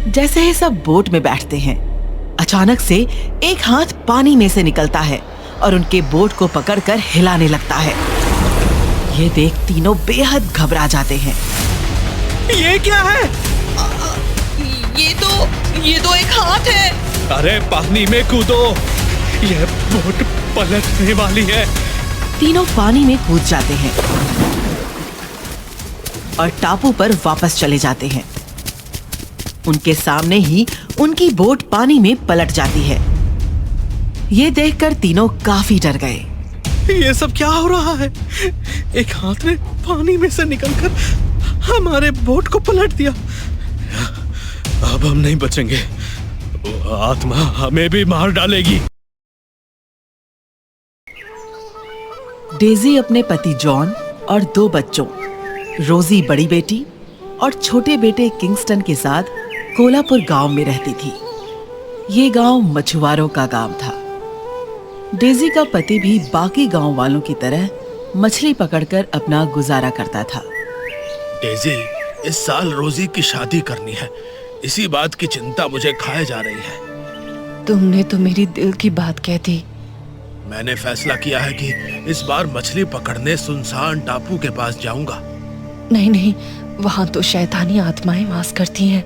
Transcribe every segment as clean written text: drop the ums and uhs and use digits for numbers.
जैसे ही सब बोट में बैठते हैं, अचानक से एक हाथ पानी में से निकलता है और उनके बोट को पकड़कर हिलाने लगता है। ये देख तीनों बेहद घबरा जाते हैं। ये क्या है? ये तो एक हाथ है। अरे पानी में कूदो, यह बोट पलटने वाली है। तीनों पानी में कूद जाते हैं और टापू पर वापस चले जाते हैं। उनके सामने ही उनकी बोट पानी में पलट जाती है। ये देखकर तीनों काफी डर गए। ये सब क्या हो रहा है? एक हाथ ने पानी में से निकलकर हमारे बोट को पलट दिया। अब हम नहीं बचेंगे, वो आत्मा हमें भी मार डालेगी। डेजी अपने पति जॉन और 2 बच्चों, रोजी बड़ी बेटी और छोटे बेटे किंगस्टन के साथ कोलापुर गांव में रहती थी। ये गांव मछुआरों का गांव था। डेजी का पति भी बाकी गांव वालों की तरह मछली पकड़कर अपना गुजारा करता था। डेजी, इस साल रोजी की शादी करनी है, इसी बात की चिंता मुझे खाए जा रही है। तुमने तो मेरी दिल की बात कह दी। मैंने फैसला किया है कि इस बार मछली पकड़ने सुनसान टापू के पास जाऊंगा। नहीं, वहाँ तो शैतानी आत्माएं वास करती हैं।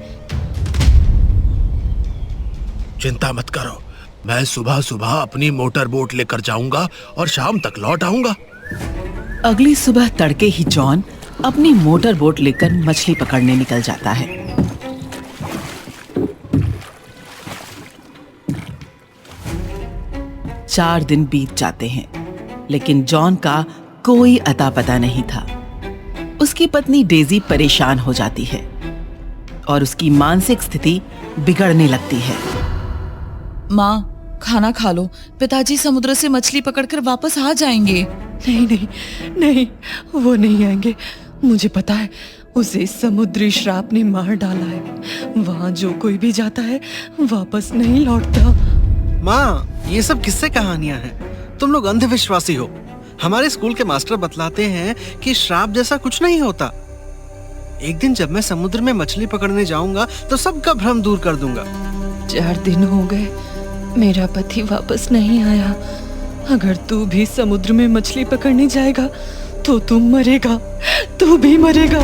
चिंता मत करो, मैं सुबह सुबह अपनी मोटर बोट लेकर जाऊंगा और शाम तक लौट आऊंगा। अगली सुबह तड़के ही जॉन अपनी मोटर बोट लेकर मछली पकड़ने निकल जाता है। 4 दिन बीत जाते हैं, लेकिन जॉन का कोई अता पता नहीं था। उसकी पत्नी डेजी परेशान हो जाती है और उसकी मानसिक स्थिति बिगड़ने लगती है। माँ, खाना खा लो, पिताजी समुद्र से मछली पकड़कर वापस आ जाएंगे। नहीं, वो नहीं आएंगे। मुझे पता है, उसे समुद्री श्राप ने मार डाला है। वहाँ जो कोई भी जाता है वापस नहीं लौटता। माँ, ये सब किस्से कहानियां हैं। तुम लोग अंधविश्वासी हो। हमारे स्कूल के मास्टर बतलाते हैं कि श्राप जैसा कुछ नहीं होता। एक दिन जब मैं समुद्र में मछली पकड़ने जाऊंगा तो सबका भ्रम दूर कर दूंगा। 4 दिन हो गए, मेरा पति वापस नहीं आया। अगर तू भी समुद्र में मछली पकड़ने जाएगा तो तुम मरेगा, तू भी मरेगा।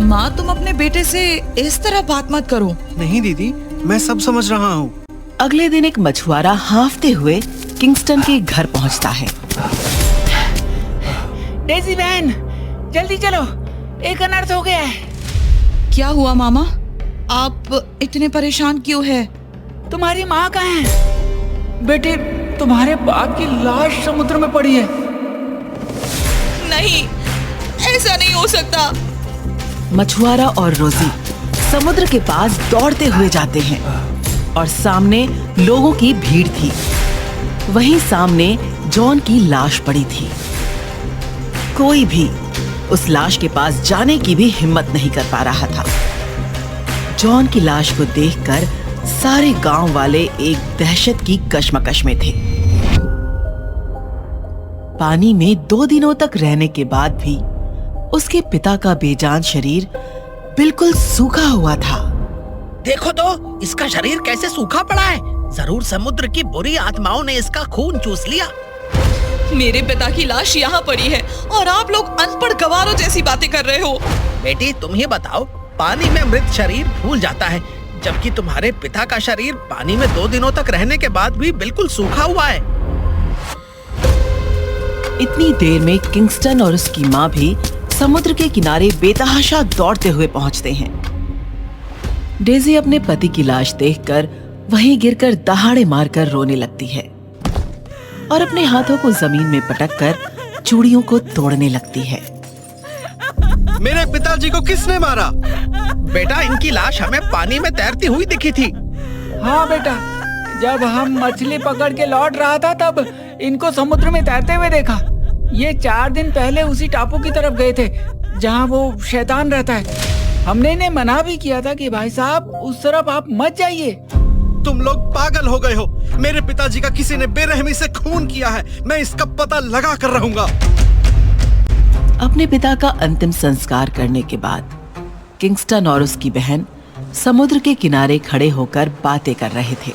माँ, तुम अपने बेटे से इस तरह बात मत करो। नहीं दीदी, मैं सब समझ रहा हूँ। अगले दिन एक मछुआरा हांफते हुए किंगस्टन के घर पहुंचता है। डेजी बहन, जल्दी चलो, एक अनर्थ हो गया है। क्या हुआ मामा? आप इतने परेशान क्यों हैं? तुम्हारी माँ कहाँ है? बेटे, तुम्हारे बाप की लाश समुद्र में पड़ी है। नहीं, ऐसा नहीं हो सकता। मछुआरा और रोजी समुद्र के पास दौड़ते हुए जाते हैं और सामने लोगों की भीड़ थी। वहीं सामने जॉन की लाश पड़ी थी। कोई भी उस लाश के पास जाने की भी हिम्मत नहीं कर पा रहा था। जॉन की लाश को देखकर सारे गांव वाले एक दहशत की कश्मकश में थे। पानी में 2 दिनों तक रहने के बाद भी उसके पिता का बेजान शरीर बिल्कुल सूखा हुआ था। देखो तो, इसका शरीर कैसे सूखा पड़ा है। जरूर समुद्र की बुरी आत्माओं ने इसका खून चूस लिया। मेरे पिता की लाश यहाँ पड़ी है और आप लोग अनपढ़ गवारों जैसी बातें कर रहे हो। बेटी, तुम ही बताओ, पानी में मृत शरीर फूल जाता है, जबकि तुम्हारे पिता का शरीर पानी में 2 दिनों तक रहने के बाद भी बिल्कुल सूखा हुआ है। इतनी देर में किंगस्टन और उसकी माँ भी समुद्र के किनारे बेतहाशा दौड़ते हुए पहुंचते हैं। डेजी अपने पति की लाश देखकर वहीं गिरकर दहाड़े मारकर रोने लगती है और अपने हाथों को जमीन में पटककर चूड़ियों को तोड़ने लगती है। मेरे पिताजी को किसने मारा? बेटा, इनकी लाश हमें पानी में तैरती हुई दिखी थी। हाँ बेटा, जब हम मछली पकड़ के लौट रहा था तब इनको समुद्र में तैरते हुए देखा। ये 4 दिन पहले उसी टापू की तरफ गए थे जहाँ वो शैतान रहता है। हमने इन्हें मना भी किया था कि भाई साहब, उस तरफ आप मत जाइए। तुम लोग पागल हो गए हो। मेरे पिताजी का किसी ने बेरहमी से खून किया है। मैं इसका पता लगा कर रहूंगा। अपने पिता का अंतिम संस्कार करने के बाद किंगस्टन और उसकी बहन समुद्र के किनारे खड़े होकर बातें कर रहे थे।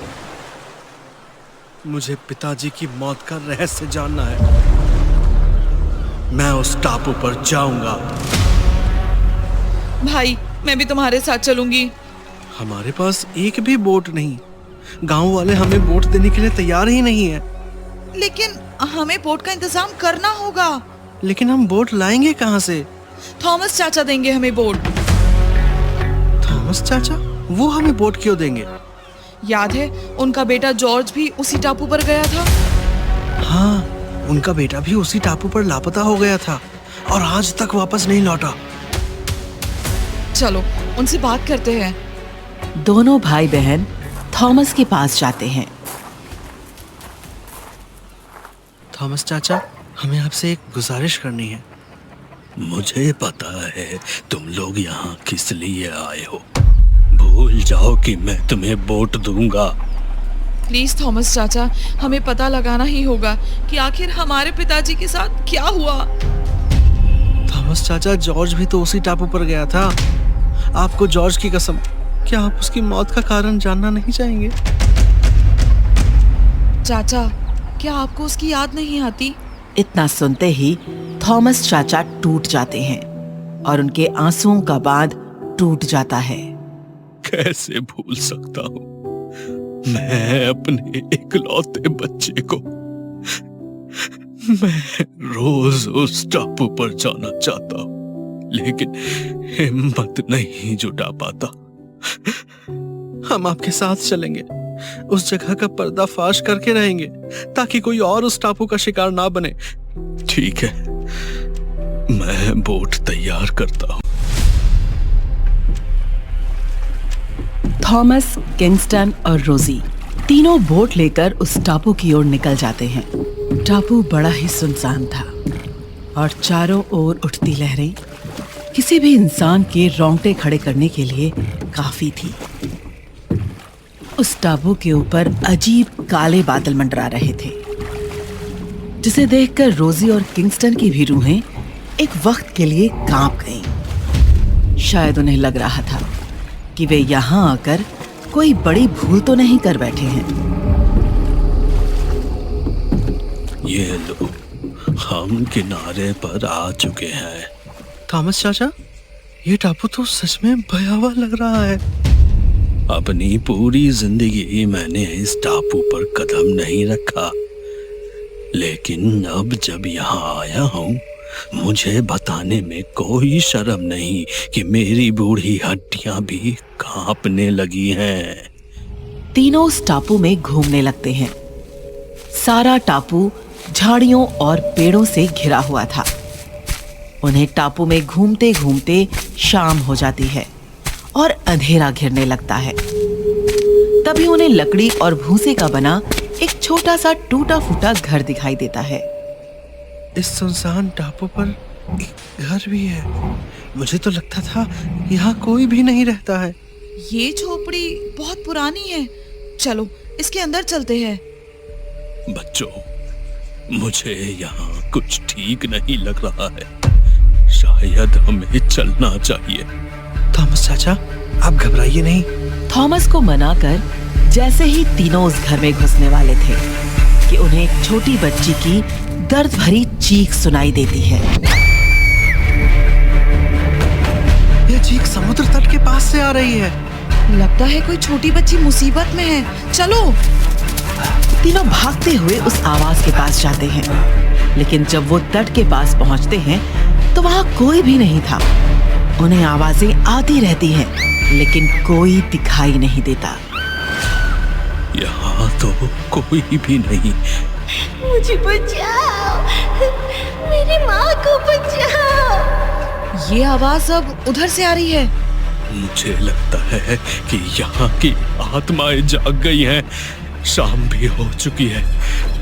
मुझे पिताजी की मौत का रहस्य जानना है। मैं उस टापू पर जाऊंगा। भाई मैं भी तुम्हारे साथ चलूंगी। हमारे पास एक भी बोट नहीं। गांव वाले हमें बोट देने के लिए तैयार ही नहीं है। लेकिन हमें बोट का इंतजाम करना होगा। लेकिन हम बोट लाएंगे कहाँ से? थॉमस चाचा देंगे हमें बोट। थॉमस चाचा? वो हमें बोट क्यों देंगे? याद है उनका बेटा जॉर्ज भी उसी टापू पर गया था। हाँ, उनका बेटा भी उसी टापू पर लापता हो गया था और आज तक वापस नहीं लौटा। चलो उनसे बात करते हैं। दोनों भाई बहन थॉमस के पास जाते हैं। थॉमस चाचा, हमें आपसे एक गुजारिश करनी है। मुझे पता है तुम लोग यहाँ किस लिए आए हो। भूल जाओ कि मैं तुम्हें बोट दूंगा। प्लीज थॉमस चाचा, हमें पता लगाना ही होगा कि आखिर हमारे पिताजी के साथ क्या हुआ। थॉमस चाचा, जॉर्ज भी तो उसी टापू पर गया था। आपको जॉर्ज की कसम, क्या आप उसकी मौत का कारण जानना नहीं चाहेंगे? चाचा, क्या आपको उसकी याद नहीं आती? इतना सुनते ही थॉमस चाचा टूट जाते हैं और उनके आंसुओं का बांध टूट जाता है। कैसे भूल सकता हूँ मैं अपने इकलौते बच्चे को। मैं रोज उस टापू पर जाना चाहता हूँ, लेकिन हिम्मत नहीं जुटा पाता। हम आपके साथ चलेंगे। उस जगह का पर्दाफाश करके रहेंगे ताकि कोई और उस टापू का शिकार ना बने। ठीक है, मैं बोट तैयार करता हूँ। थॉमस, किंगस्टन और रोजी तीनों बोट लेकर उस टापू की ओर निकल जाते हैं। टापू बड़ा ही सुनसान था और चारों ओर उठती लहरें किसी भी इंसान के रोंगटे खड़े करने के लिए काफी थी। उस टापू के ऊपर अजीब काले बादल मंडरा रहे थे, जिसे देखकर रोजी और किंगस्टन की भी रूहें एक वक्त के लिए कांप गईं। शायद उन्हें लग रहा था कि वे यहाँ आकर कोई बड़ी भूल तो नहीं कर बैठे हैं। ये लो, हम किनारे पर आ चुके हैं। थॉमस चाचा, ये टापू तो सच में भयावह लग रहा है। अपनी पूरी जिंदगी मैंने इस टापू पर कदम नहीं रखा, लेकिन अब जब यहाँ आया हूँ, मुझे बताने में कोई शर्म नहीं कि मेरी बूढ़ी हड्डियां भी कांपने लगी हैं। तीनों उस टापू में घूमने लगते हैं। सारा टापू झाड़ियों और पेड़ों से घिरा हुआ था। उन्हें टापू में घूमते घूमते शाम हो जाती है और अंधेरा घिरने लगता है। तभी उन्हें लकड़ी और भूसे का बना एक छोटा सा टूटा फूटा घर दिखाई देता है। इस सुनसान टापू पर एक घर भी है। मुझे तो लगता था यहाँ कोई भी नहीं रहता है। ये झोपड़ी बहुत पुरानी है। चलो इसके अंदर चलते हैं। बच्चों, मुझे यहाँ कुछ ठीक नहीं लग रहा है। शायद हमें चलना चाहिए। थॉमस चाचा, आप घबराइए नहीं। थॉमस को मनाकर जैसे ही तीनों उस घर में घुसने वाले थे कि उन्हें एक छोटी बच्ची की दर्द भरी चीख सुनाई देती है। यह चीख समुद्र तट के पास से आ रही है। लगता है कोई छोटी बच्ची मुसीबत में है। चलो। तीनों भागते हुए उस आवाज के पास जाते हैं, लेकिन जब वो तट के पास पहुंचते हैं तो वहां कोई भी नहीं था। उन्हें आवाजें आती रहती हैं, लेकिन कोई दिखाई नहीं देता। यहाँ तो कोई भी नहीं। मुझे बचाओ, मेरी माँ को बचाओ। ये आवाज अब उधर से आ रही है। मुझे लगता है कि यहाँ की आत्माएं जाग गई हैं। शाम भी हो चुकी है।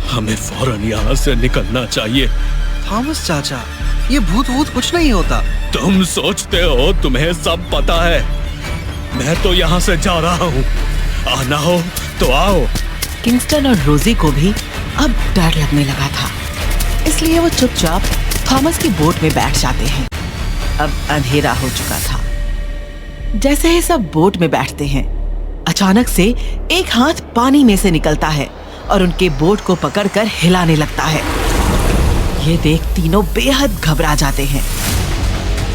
हमें फौरन यहाँ से निकलना चाहिए। थॉमस चाचा, ये भूत कुछ नहीं होता। तुम सोचते हो तुम्हें सब पता है। मैं तो यहाँ से जा रहा हूँ। आना हो तो आओ। किंगस्टन और रोजी को भी अब डर लगने लगा था, इसलिए वो चुपचाप थॉमस की बोट में बैठ जाते हैं। अब अंधेरा हो चुका था। जैसे ही सब बोट में बैठते हैं, अचानक से एक हाथ पानी में से निकलता है और उनके बोट को पकड़कर हिलाने लगता है। ये देख तीनों बेहद घबरा जाते हैं।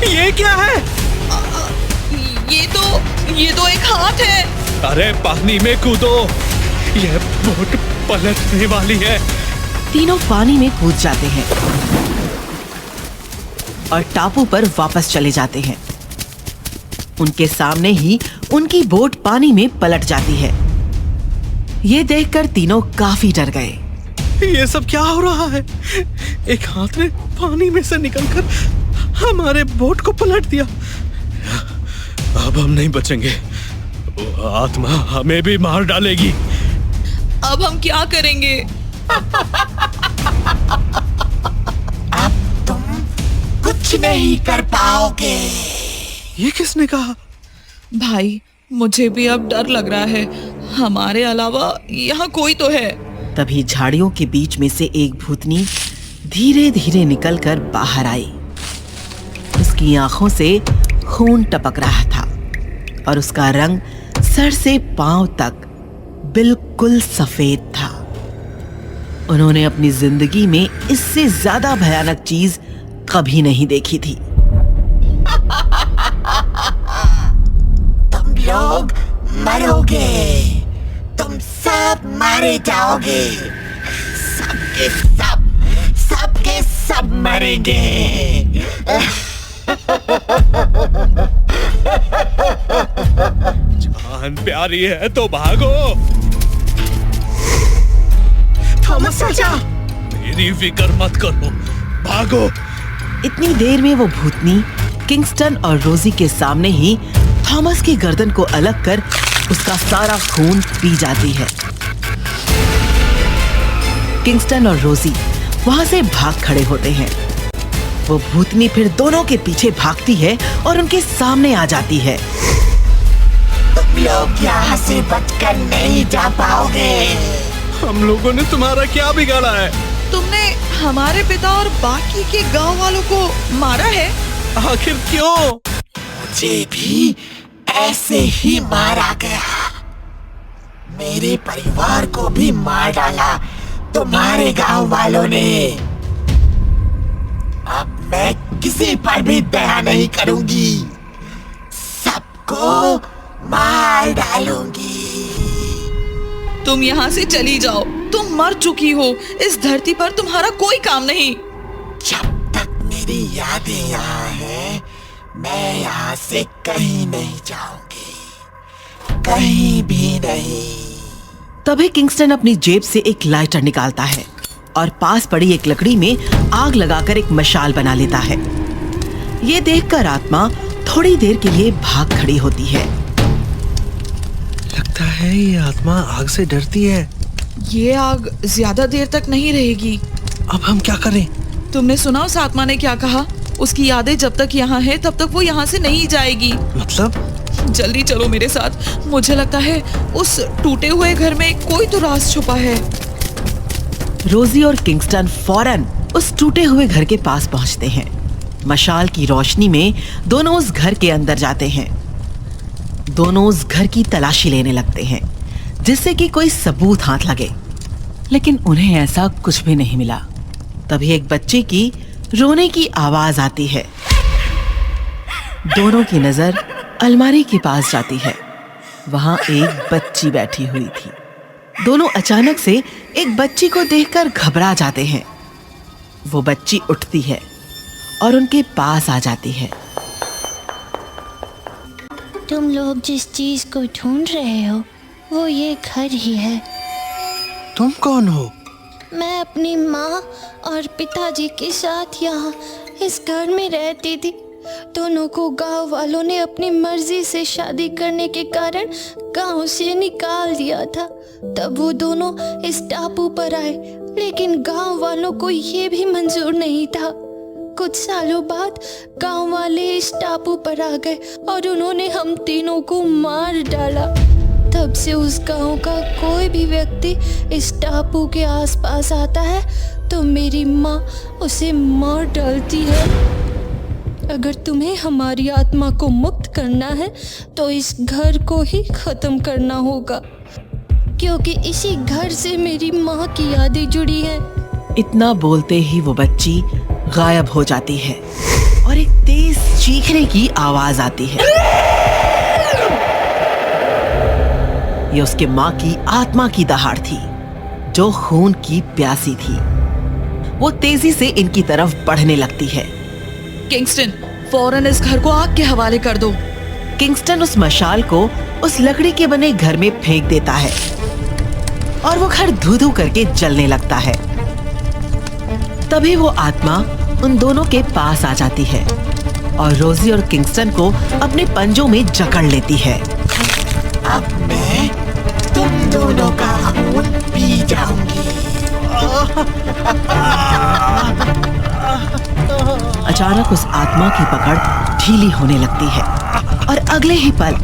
ये क्या है? ये तो एक हाथ है। अरे पानी में कूदो, यह बोट पलटने वाली है। तीनों पानी में कूद जाते हैं और टापू पर वापस चले जाते हैं। उनके सामने ही उनकी बोट पानी में पलट जाती है। ये देखकर तीनों काफी डर गए। ये सब क्या हो रहा है? एक हाथ ने पानी में से निकलकर हमारे बोट को पलट दिया। अब हम नहीं बचेंगे, वो आत्मा हमें भी मार डालेगी। अब हम क्या करेंगे? अब तुम कुछ नहीं कर पाओगे। ये किसने कहा? भाई, मुझे भी अब डर लग रहा है। हमारे अलावा यहाँ कोई तो है। तभी झाड़ियों के बीच में से एक भूतनी धीरे धीरे निकलकर बाहर आई। उसकी आंखों से खून टपक रहा था और उसका रंग सर से पांव तक बिल्कुल सफेद था। उन्होंने अपनी जिंदगी में इससे ज्यादा भयानक चीज कभी नहीं देखी थी। तुम लोग मरोगे, तुम सब मारे जाओगे, सबके सब मरेंगे। जान प्यारी है तो भागो। थॉमस चाचा, मेरी फिक्र मत करो, भागो। इतनी देर में वो भूतनी किंगस्टन और रोजी के सामने ही थॉमस की गर्दन को अलग कर उसका सारा खून पी जाती है। किंगस्टन और रोजी वहां से भाग खड़े होते हैं। वो भूतनी फिर दोनों के पीछे भागती है और उनके सामने आ जाती है। तुम लोग यहाँ से बचकर नहीं जा पाओगे। हम लोगों ने तुम्हारा क्या बिगाड़ा है? तुमने हमारे पिता और बाकी के गांव वालों को मारा है। आखिर क्यों? मुझे भी ऐसे ही मारा गया। मेरे परिवार को भी मार डाला तुम्हारे गांव वालों ने। अब मैं किसी पर भी दया नहीं करूंगी, सबको मार डालूंगी। तुम यहाँ से चली जाओ, तुम मर चुकी हो। इस धरती पर तुम्हारा कोई काम नहीं। जब तक मेरी यादें यहाँ हैं, मैं यहाँ से कहीं नहीं जाऊंगी, कहीं भी नहीं। तभी किंगस्टन अपनी जेब से एक लाइटर निकालता है और पास पड़ी एक लकड़ी में आग लगाकर एक मशाल बना लेता है। ये देखकर आत्मा थोड़ी देर के लिए भाग खड़ी होती है। लगता है ये आत्मा आग से डरती है। ये आग ज्यादा देर तक नहीं रहेगी। अब हम क्या करें? तुमने सुना उस आत्मा ने क्या कहा? उसकी यादें जब तक यहाँ है तब तक वो यहाँ से नहीं जाएगी। मतलब? जल्दी चलो मेरे साथ। मुझे लगता है उस टूटे हुए घर में कोई तो राज छुपा है। रोजी और किंगस्टन फौरन उस टूटे हुए घर के पास पहुंचते हैं। मशाल की रोशनी में दोनों उस घर के अंदर जाते हैं। दोनों उस घर की तलाशी लेने लगते हैं जिससे कि कोई सबूत हाथ लगे, लेकिन उन्हें ऐसा कुछ भी नहीं मिला। तभी एक बच्चे की रोने की आवाज आती है। दोनों की नजर अलमारी के पास जाती है। वहां एक बच्ची बैठी हुई थी। दोनों अचानक से एक बच्ची को देखकर घबरा जाते हैं। वो बच्ची उठती है और उनके पास आ जाती है। तुम लोग जिस चीज को ढूंढ रहे हो वो ये घर ही है। तुम कौन हो? मैं अपनी माँ और पिताजी के साथ यहाँ इस घर में रहती थी। दोनों को गांव वालों ने अपनी मर्जी से शादी करने के कारण गांव से निकाल दिया था। तब वो दोनों इस टापू पर आए, लेकिन गांव वालों को ये भी मंजूर नहीं था। कुछ सालों बाद गांव वाले इस टापू पर आ गए और उन्होंने हम तीनों को मार डाला। तब से उस गांव का कोई भी व्यक्ति इस टापू के आसपास आता है तो मेरी माँ उसे मार डालती है। अगर तुम्हें हमारी आत्मा को मुक्त करना है तो इस घर को ही खत्म करना होगा, क्योंकि इसी घर से मेरी माँ की यादें जुड़ी हैं। इतना बोलते ही वो बच्ची गायब हो जाती है और एक तेज चीखने की आवाज आती है। ये उसके माँ की आत्मा की दहाड़ थी जो खून की प्यासी थी। वो तेजी से इनकी तरफ बढ़ने लगती है। किंगस्टन, फौरन इस घर को आग के हवाले कर दो। किंगस्टन उस मशाल को उस लकड़ी के बने घर में फेंक देता है और वो घर धू-धू करके जलने लगता है। तभी वो आत्मा उन दोनों के पास आ जाती है और रोजी और किंगस्टन को अपने पंजों में जकड़ लेती है। अब मैं तुम दोनों का खून पी जाऊंगी। अचानक उस आत्मा की पकड़ ढीली होने लगती है और अगले ही पल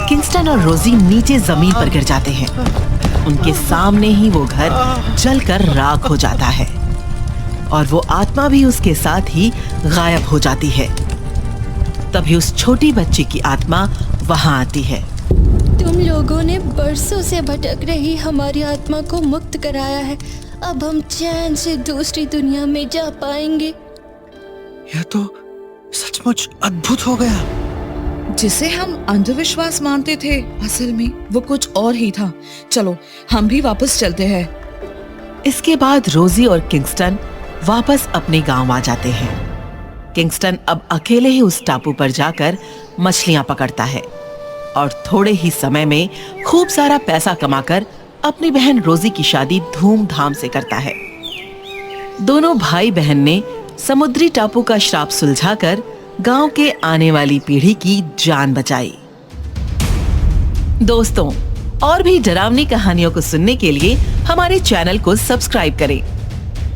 किंगस्टन और रोजी नीचे जमीन पर गिर जाते हैं। उनके सामने ही वो घर जलकर राख हो जाता है और वो आत्मा भी उसके साथ ही गायब हो जाती है। तभी उस छोटी बच्ची की आत्मा वहां आती है। तुम लोगों ने बरसों से भटक रही हमारी आत्मा को मुक्त कराया है। अब हम चैन से दूसरी दुनिया में जा पाएंगे। यह तो सचमुच अद्भुत हो गया। जिसे हम अंधविश्वास मानते थे, असल में वो कुछ और ही था। चलो हम भी वापस चलते हैं। इसके बाद रोजी और किंगस्टन वापस अपने गांव आ जाते हैं। किंगस्टन अब अकेले ही उस टापू पर जाकर मछलियां पकड़ता है और थोड़े ही समय में खूब सारा पैसा कमाकर अपनी बहन रोजी की शादी धूमधाम से करता है। दोनों भाई बहन ने समुद्री टापू का श्राप सुलझाकर गांव के आने वाली पीढ़ी की जान बचाई। दोस्तों, और भी डरावनी कहानियों को सुनने के लिए हमारे चैनल को सब्सक्राइब करें